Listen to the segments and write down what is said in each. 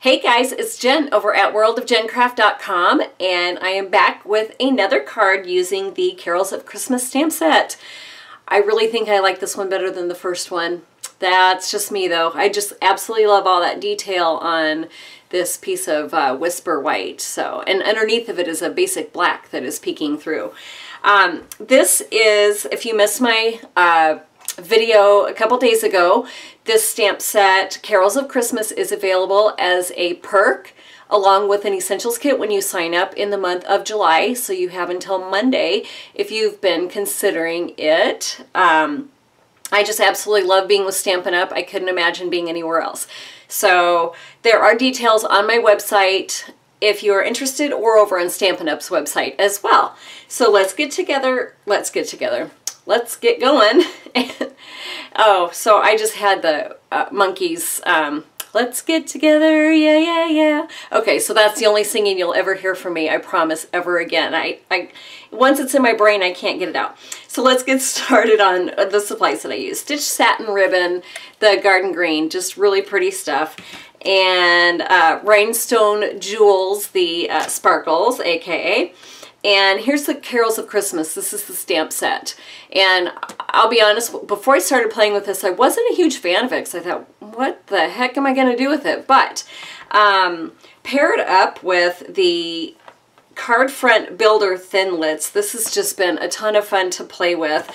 Hey guys, it's Jen over at worldofjencraft.com, and I am back with another card using the Carols of Christmas stamp set. I really think I like this one better than the first one. That's just me though. I just absolutely love all that detail on this piece of Whisper White. So, and underneath of it is a basic black that is peeking through. This is, if you missed my video a couple days ago, this stamp set, Carols of Christmas, is available as a perk along with an essentials kit when you sign up in the month of July. So you have until Monday if you've been considering it. I just absolutely love being with Stampin' Up. I couldn't imagine being anywhere else. So there are details on my website if you're interested, or over on Stampin' Up's website as well. So let's get together. Let's get going. Oh, so I just had the monkeys. Let's get together, yeah, yeah, yeah. Okay, so that's the only singing you'll ever hear from me, I promise, ever again. Once it's in my brain, I can't get it out. So let's get started on the supplies that I use. Stitch satin ribbon, the garden green, just really pretty stuff. And rhinestone jewels, the sparkles, aka. And here's the Carols of Christmas. This is the stamp set. And I'll be honest, before I started playing with this, I wasn't a huge fan of it because I thought, what the heck am I going to do with it? But paired up with the card front builder thinlits, this has just been a ton of fun to play with.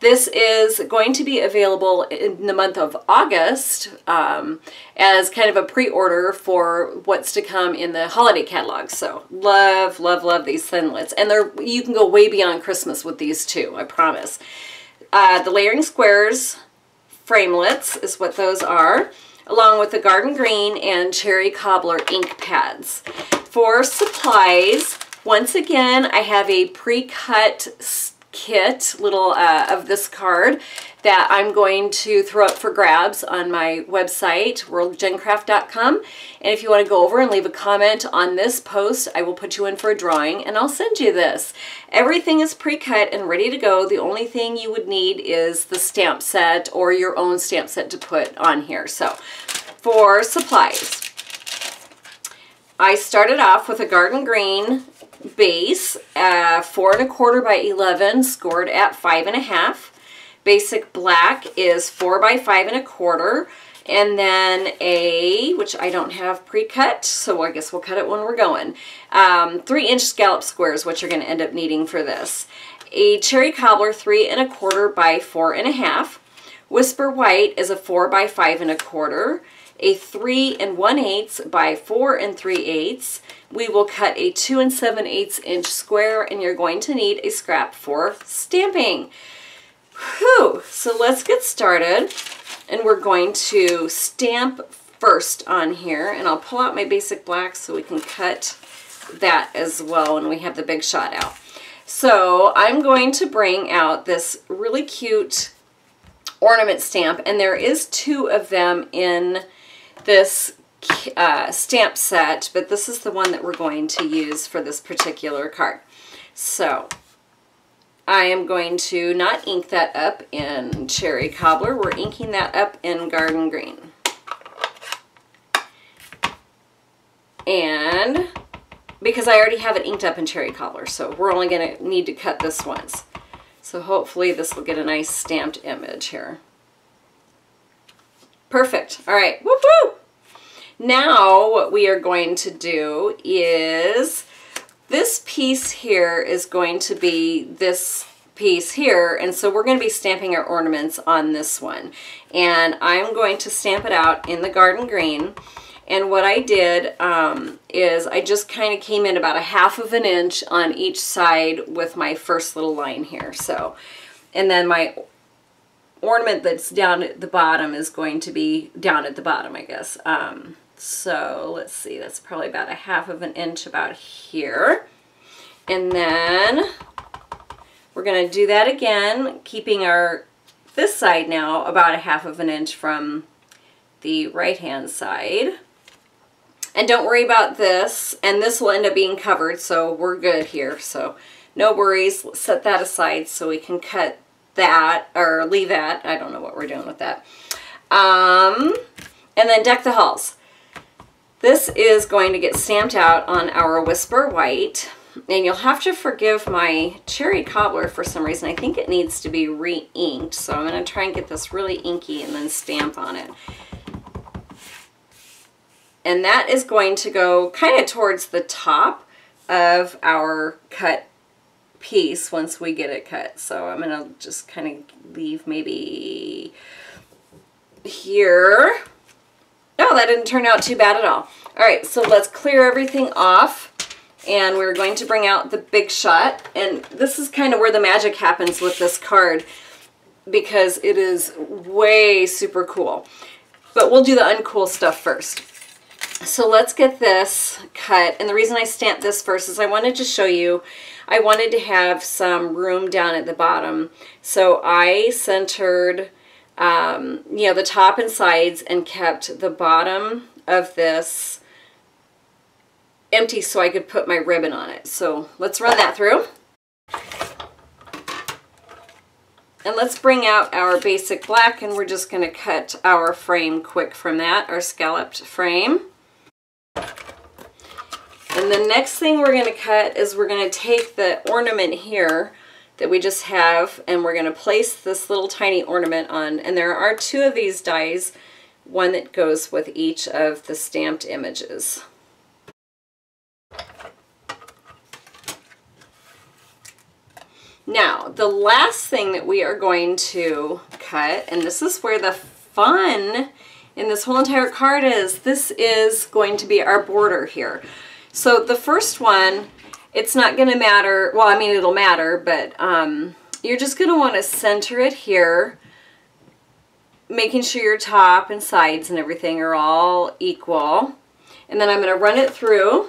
This is going to be available in the month of August as kind of a pre-order for what's to come in the holiday catalog. So love, love, love these thinlits. And you can go way beyond Christmas with these too, I promise. The layering squares framelits is what those are, along with the garden green and cherry cobbler ink pads. For supplies, once again, I have a pre-cut kit, of this card that I'm going to throw up for grabs on my website, worldofjencraft.com. And if you want to go over and leave a comment on this post, I will put you in for a drawing and I'll send you this. Everything is pre-cut and ready to go. The only thing you would need is the stamp set or your own stamp set to put on here. So for supplies, I started off with a garden green base, 4 1/4 by 11, scored at 5 1/2. Basic black is 4 by 5 1/4, and then which I don't have pre-cut, so I guess we'll cut it when we're going. 3-inch scallop squares, which you're going to end up needing for this. A cherry cobbler, 3 1/4 by 4 1/2. Whisper White is a 4 by 5 1/4. A 3 1/8 by 4 3/8. We will cut a 2 7/8 inch square, and you're going to need a scrap for stamping. Whew! So let's get started, and we're going to stamp first on here, and I'll pull out my basic black so we can cut that as well when we have the big shot out. So I'm going to bring out this really cute ornament stamp, and there is 2 of them in this stamp set, but this is the one that we're going to use for this particular card. So I am going to not ink that up in cherry cobbler. We're inking that up in garden green. And because I already have it inked up in cherry cobbler, so we're only going to need to cut this once. So hopefully this will get a nice stamped image here. Perfect. All right. Whoop whoop. Now what we are going to do is this piece here is going to be this piece here, and so we're going to be stamping our ornaments on this one. And I'm going to stamp it out in the garden green. And what I did is I just kind of came in about a 1/2 inch on each side with my first little line here. So, and then my ornament that's down at the bottom is going to be down at the bottom, I guess. So let's see, that's probably about a 1/2 inch about here. And then we're going to do that again, keeping this side now about a 1/2 inch from the right hand side. And don't worry about this, and this will end up being covered, so we're good here. So no worries, let's set that aside so we can cut that, or leave that. I don't know what we're doing with that. And then deck the halls. This is going to get stamped out on our Whisper White, and you'll have to forgive my cherry cobbler for some reason. I think it needs to be re-inked, so I'm going to try and get this really inky and then stamp on it. And that is going to go kind of towards the top of our cut piece once we get it cut. So I'm going to just kind of leave maybe here. No, that didn't turn out too bad at all. All right, so let's clear everything off, and we're going to bring out the Big Shot. And this is kind of where the magic happens with this card, because it is way super cool. But we'll do the uncool stuff first. So let's get this cut. And the reason I stamped this first is I wanted to show you, I wanted to have some room down at the bottom. So I centered you know, the top and sides and kept the bottom of this empty so I could put my ribbon on it. So let's run that through. And let's bring out our basic black, and we're just going to cut our frame quick from that, our scalloped frame. And the next thing we're going to cut is we're going to take the ornament here that we just have, and we're going to place this little tiny ornament on. And there are 2 of these dies, one that goes with each of the stamped images. Now, the last thing that we are going to cut, and this is where the fun in this whole entire card is, this is going to be our border here. So the first one, it's not going to matter, well, I mean, it'll matter, but you're just going to want to center it here, making sure your top and sides and everything are all equal. And then I'm going to run it through.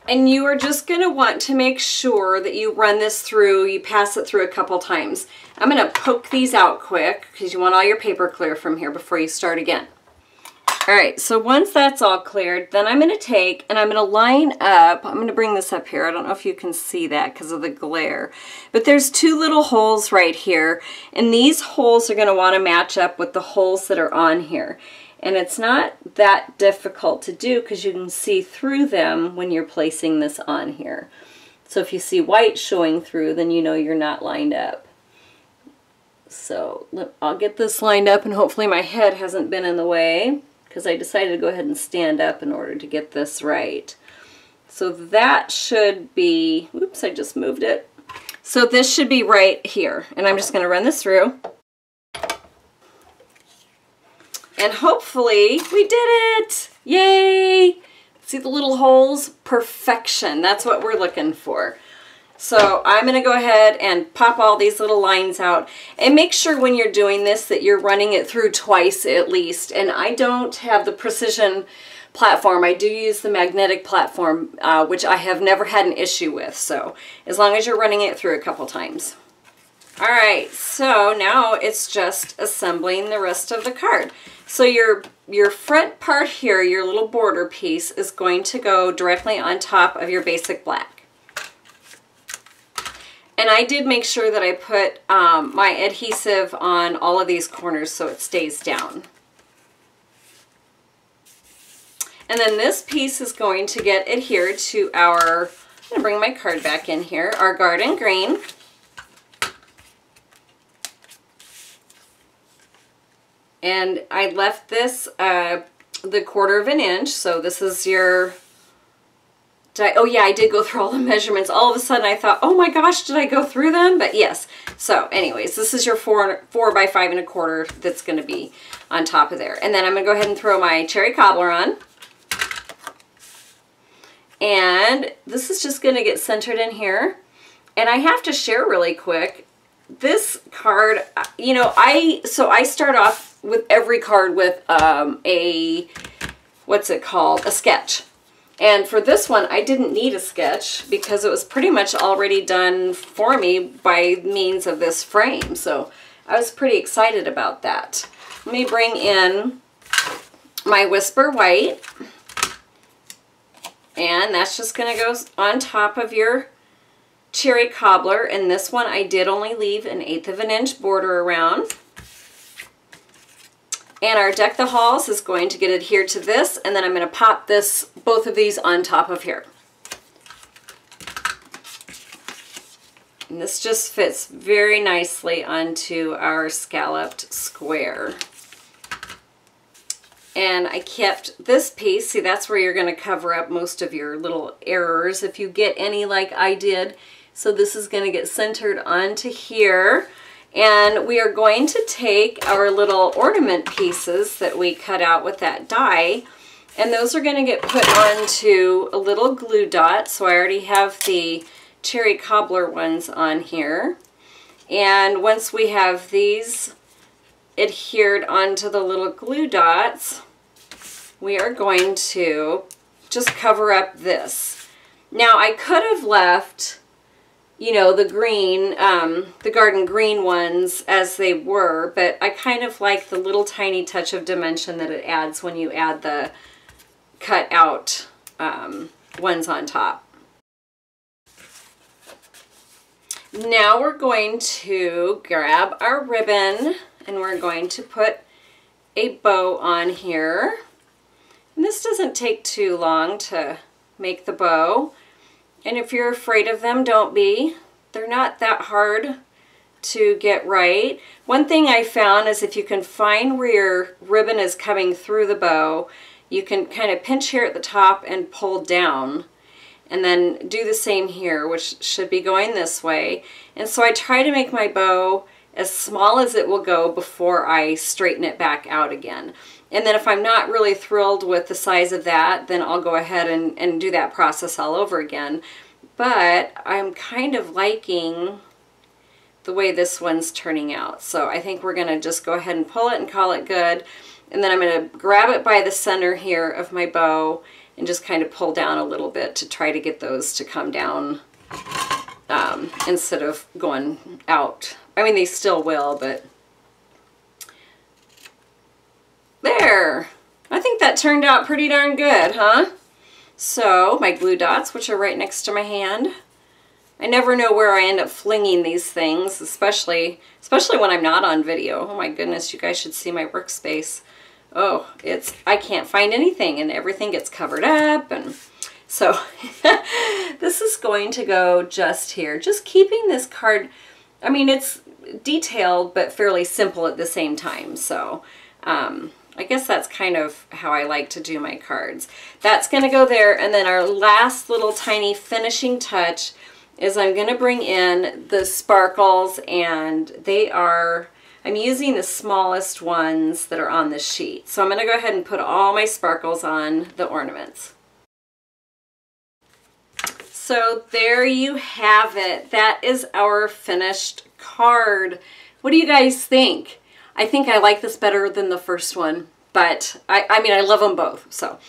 And you are just going to want to make sure that you run this through, you pass it through a couple times. I'm going to poke these out quick because you want all your paper clear from here before you start again. All right, so once that's all cleared, then I'm going to take and I'm going to line up. I'm going to bring this up here. I don't know if you can see that because of the glare. But there's 2 little holes right here. And these holes are going to want to match up with the holes that are on here. And it's not that difficult to do because you can see through them when you're placing this on here. So if you see white showing through, then you know you're not lined up. So I'll get this lined up, and hopefully my head hasn't been in the way, because I decided to go ahead and stand up in order to get this right. So that should be, oops, I just moved it. So this should be right here, and I'm just going to run this through. And hopefully we did it! Yay! See the little holes? Perfection. That's what we're looking for. So I'm going to go ahead and pop all these little lines out, and make sure when you're doing this that you're running it through twice at least. And I don't have the precision platform. I do use the magnetic platform, which I have never had an issue with. So as long as you're running it through a couple times. All right, so now it's just assembling the rest of the card. So your front part here, your little border piece, is going to go directly on top of your basic black. And I did make sure that I put my adhesive on all of these corners so it stays down. And then this piece is going to get adhered to our, I'm going to bring my card back in here, our garden green. And I left this the 1/4 of an inch, so this is your, oh yeah, I did go through all the measurements. All of a sudden I thought, oh my gosh, did I go through them? But yes. So anyways, this is your 4 by 5 1/4 that's going to be on top of there. And then I'm going to go ahead and throw my cherry cobbler on. And this is just going to get centered in here. And I have to share really quick, this card, you know, I start off with every card with a, what's it called, a sketch. And for this one, I didn't need a sketch because it was pretty much already done for me by means of this frame. So I was pretty excited about that. Let me bring in my Whisper White. And that's just going to go on top of your cherry cobbler. And this one I did only leave an 1/8 of an inch border around. And our Deck the Halls is going to get adhered to this, and then I'm going to pop both of these on top of here. And this just fits very nicely onto our scalloped square. And I kept this piece, see, that's where you're going to cover up most of your little errors if you get any like I did. So this is going to get centered onto here. And we are going to take our little ornament pieces that we cut out with that die, and those are going to get put onto a little glue dot. So I already have the cherry cobbler ones on here. And once we have these adhered onto the little glue dots, we are going to just cover up this. Now I could have left, you know, the green, the garden green ones as they were, but I kind of like the little tiny touch of dimension that it adds when you add the cut out ones on top. Now we're going to grab our ribbon and we're going to put a bow on here. And this doesn't take too long to make the bow. And if you're afraid of them, don't be. They're not that hard to get right. One thing I found is if you can find where your ribbon is coming through the bow, you can kind of pinch here at the top and pull down. And then do the same here, which should be going this way. And so I try to make my bow as small as it will go before I straighten it back out again. And then if I'm not really thrilled with the size of that, then I'll go ahead and do that process all over again. But I'm kind of liking the way this one's turning out. So I think we're gonna just go ahead and pull it and call it good. And then I'm gonna grab it by the center here of my bow and just kind of pull down a little bit to try to get those to come down instead of going out. I mean, they still will, but there. I think that turned out pretty darn good, huh? So my glue dots, which are right next to my hand. I never know where I end up flinging these things, especially when I'm not on video. Oh my goodness, you guys should see my workspace. Oh, I can't find anything and everything gets covered up. And so this is going to go just here. Just keeping this card, I mean, it's detailed but fairly simple at the same time. So I guess that's kind of how I like to do my cards. That's going to go there. And then our last little tiny finishing touch is I'm going to bring in the sparkles, and they are, I'm using the smallest ones that are on the sheet. So I'm going to go ahead and put all my sparkles on the ornaments. So there you have it. That is our finished card. What do you guys think? I think I like this better than the first one, but I mean, I love them both. So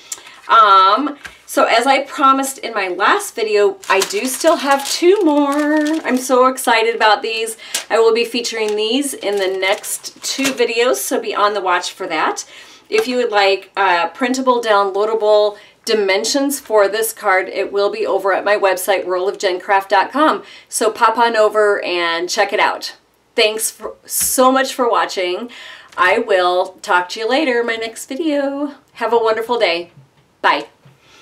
as I promised in my last video, I do still have 2 more. I'm so excited about these. I will be featuring these in the next 2 videos, so be on the watch for that. If you would like printable, downloadable dimensions for this card, it will be over at my website, worldofgencraft.com. So pop on over and check it out. Thanks so much for watching. I will talk to you later in my next video. Have a wonderful day. Bye.